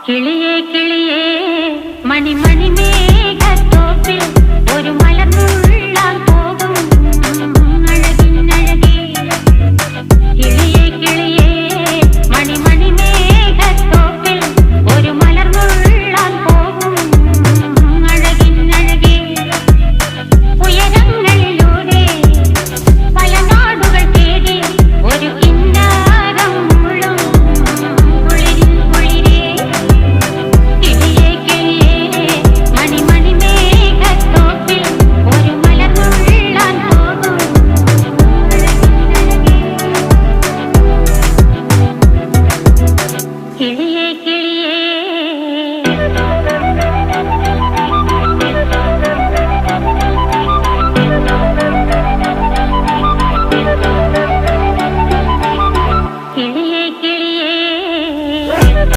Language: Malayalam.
കിളിയേ കിളിയേ മണിമണി മേഘത്തോപ്പിൽ ഒരു മലർന്നുള്ളാൻ പോകും അഴകിനഴകേ. കിളിയേ കിളിയേ മണിമണി മേഘത്തോപ്പിൽ ഒരു മലർന്നുള്ളാൻ പോകും അഴകിനഴകേ. ഉയരങ്ങളിലൂടെ പല നാടുകൾ തേടി ഒരു കിന്നാരം മുഴും കുളിരിൽ കുളിരേ. കിളിയേ കിളിയേ മണിമണി മേഘത്തോപ്പിൽ ഒരു മലർന്നുള്ളാൻ പോകും അഴകിനഴകേ. കിളിയേ